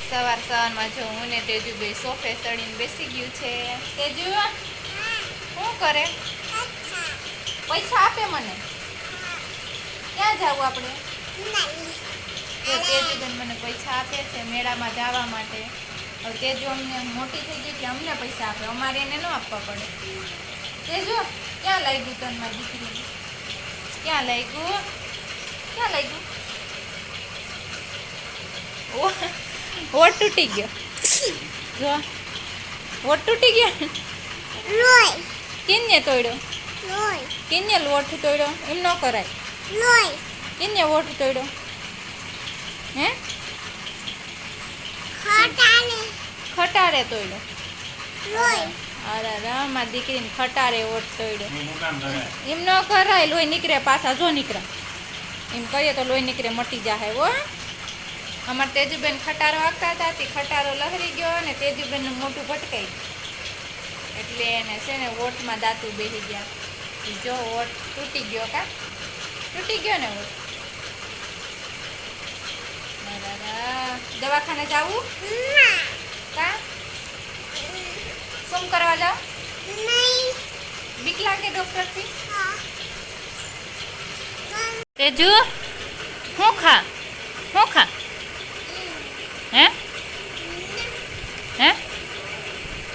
સવાર સવારમાં જો હું ને તેજુ બે સોફે ચડીને બેસી ગયું છે. તેજુ શું કરે? પૈસા આપે મને. ક્યાં જાવું આપણે? જો તેજુબેન મને પૈસા આપે છે મેળામાં જવા માટે. હવે તેજુ અમને મોટી થઈ ગઈ એટલે અમને પૈસા આપે, અમારે એને ન આપવા પડે. તેજુ ક્યાં લાગ્યું તને મારી દીકરી? ક્યાં લાગ્યું? ક્યાં લાગ્યું? ઓટ તૂટી ગયો. જો ઓટ તૂટી ગયો. કિન્ને તોડ્યો? કિન્ને લોટ તોડ્યો? એમ ન કરાય. કિન્ને ઓટ તોડ્યો? હે? ખટારે તોડ્યો. અરે મારી દીકરીને ખટારે ઓટ તોડ્યો. એમ ન કરાય, લોહી નીકળે પાછા. જો નીકળે એમ કરીએ તો લોહી નીકળે, મટી જાય. હો અમારે તેજુબેન ખટારો હાંકતા હતા, તે ખટારો લહરી ગયો અને તેજુબેનનું મોટું ભટકાઈ ગયું એટલે એને છે ને ઓટમાં દાંતું બેસી ગયા. જો ઓટ તૂટી ગયો. કા તૂટી ગયો ને ઓટ? દવાખાને જાવું? કા શું કરવા જાવ? બીક લાગે ડોક્ટરથી? તેજુ હું ખા હે હે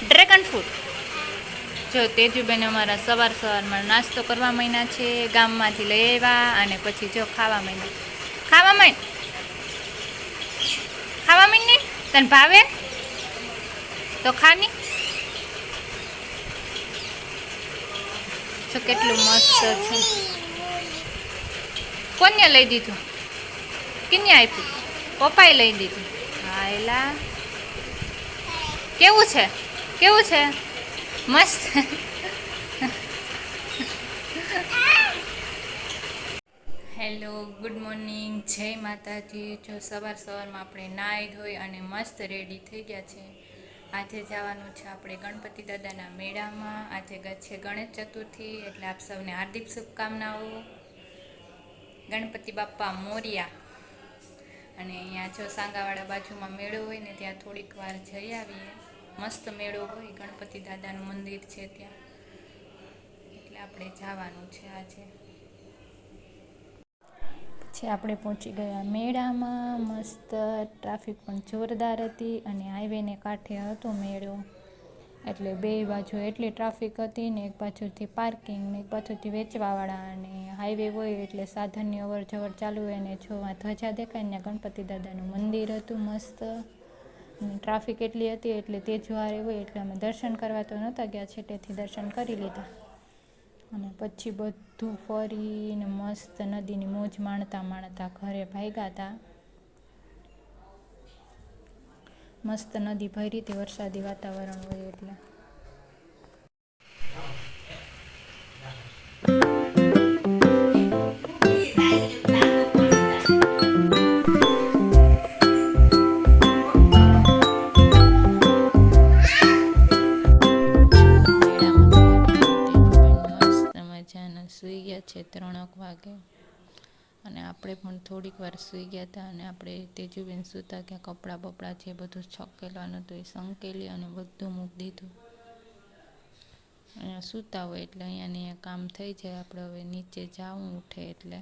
ડ્રેગન ફ્રૂટ. જો તેજુબેન અમારા સવારમાં નાસ્તો કરવા માંડ્યા છે, ગામમાંથી લઈ આવ્યા અને પછી જો ખાવા માંડ્યા. ખાવા માંડ ને તને ભાવે તો ખાની. જો કેટલું મસ્ત છે. કોને લઈ દીધું? કિને આપ્યું? પપ્પાએ લઈ દીધું. હા એલા કેવું છે? કેવું છે? મસ્ત. હેલો, ગુડ મોર્નિંગ, જય માતાજી. જો સવારમાં આપણે નાહી ધોઈ અને મસ્ત રેડી થઈ ગયા છે. આજે જવાનું છે આપણે ગણપતિ દાદાના મેળામાં. આજે છે ગણેશ ચતુર્થી એટલે આપ સૌને હાર્દિક શુભકામનાઓ. ગણપતિ બાપ્પા મોર્યા. અને અહીંયા જો સાંગાવાળા બાજુમાં મેળો હોય ને ત્યાં થોડીક વાર જઈ આવીએ. મસ્ત મેળો હોય, ગણપતિ દાદાનું મંદિર છે ત્યાં, એટલે આપણે જવાનું છે આજે. પછી આપણે પહોંચી ગયા મેળામાં. મસ્ત ટ્રાફિક પણ જોરદાર હતી અને હાઈવેને કાંઠે હતો મેળો એટલે બે બાજુ એટલી ટ્રાફિક હતી ને, એક બાજુથી પાર્કિંગ ને એક બાજુથી વેચવાવાળા. અને હાઈવે હોય એટલે સાધનની અવર જવર ચાલુ હોય ને જોવા ધજા દેખાય ને ગણપતિ દાદાનું મંદિર હતું મસ્ત. અને ટ્રાફિક એટલી હતી એટલે તેજવારે હોય એટલે અમે દર્શન કરવા તો નહોતા ગયા, છેટેથી દર્શન કરી લીધા અને પછી બધું ફરીને મસ્ત નદીની મોજ માણતા ઘરે ભાગ્યા હતા. મસ્ત નદી ભરી હતી, વરસાદી વાતાવરણ હોય એટલે. સૂઈ ગયા છે 3 વાગે અને આપણે પણ થોડીક વાર સૂઈ ગયા હતા. અને આપણે તેજુબેન સૂતા ક્યાં કપડાં બપડા છે બધું છકેલવાનું હતું એ સંકેલી અને બધું મૂકી દીધું. અહીંયા સૂતા હોય એટલે અહીંયા કામ થઈ જાય. આપણે હવે નીચે જાવું ઉઠે એટલે.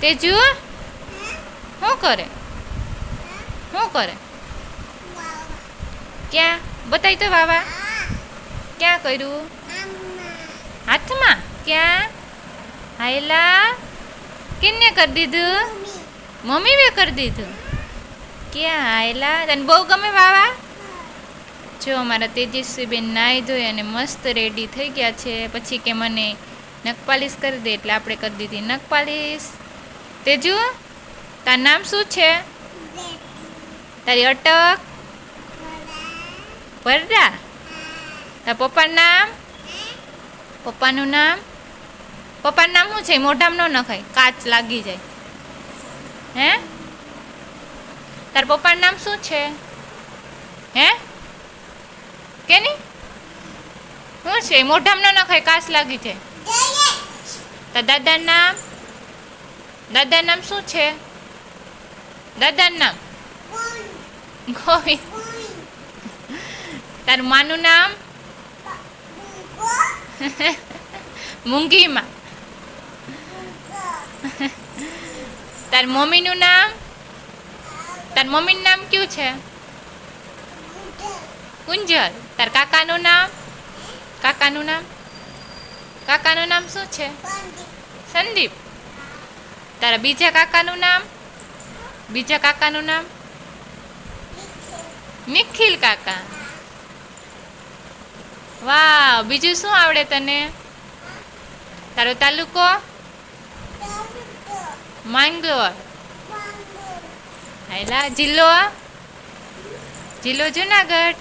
તેજુ શું કરે? ક્યાં બતાય તો વાવા? ક્યાં કર્યું? હાથમાં? ક્યાં? હાયલા કિને કરી દીધું? મમ્મીએ કરી દીધું. ક્યાં હાયલા? તને બહુ ગમે વાવા? જો અમારા તેજસ્વીબેન નાહી ધોઈ અને મસ્ત રેડી થઈ ગયા છે. પછી કે મને નખપાલીશ કરી દે એટલે આપણે કરી દીધી નખપાલીશ. તેજુ તારું નામ શું છે? તારી અટક? વરદા. તાર પપ્પાનું નામ? પપ્પાનું નામ શું છે? મોઢામાં ન નખાય, કાચ લાગી જાય. હે? તાર પપ્પાનું નામ શું છે? હે કે નહીં? શું છે? મોઢામાં ન નખાય, કાચ લાગી જાય. તાર દાદાનું નામ શું છે? દાદાનું નામ ગોવિંદ. તારું માનું નામ મૂંગીમાં. તાર મમ્મીનું નામ તાર મમ્મીનું નામ કયું છે? કુંજલ. તાર કાકાનું નામ કાકાનું નામ કાકાનું નામ શું છે? સંદીપ. તારા બીજા કાકાનું નામ નિખિલ કાકા. વાહ, બીજું શું આવડે તને? તારો તાલુકો માંગરોળ. હાયલા. જિલ્લો જુનાગઢ.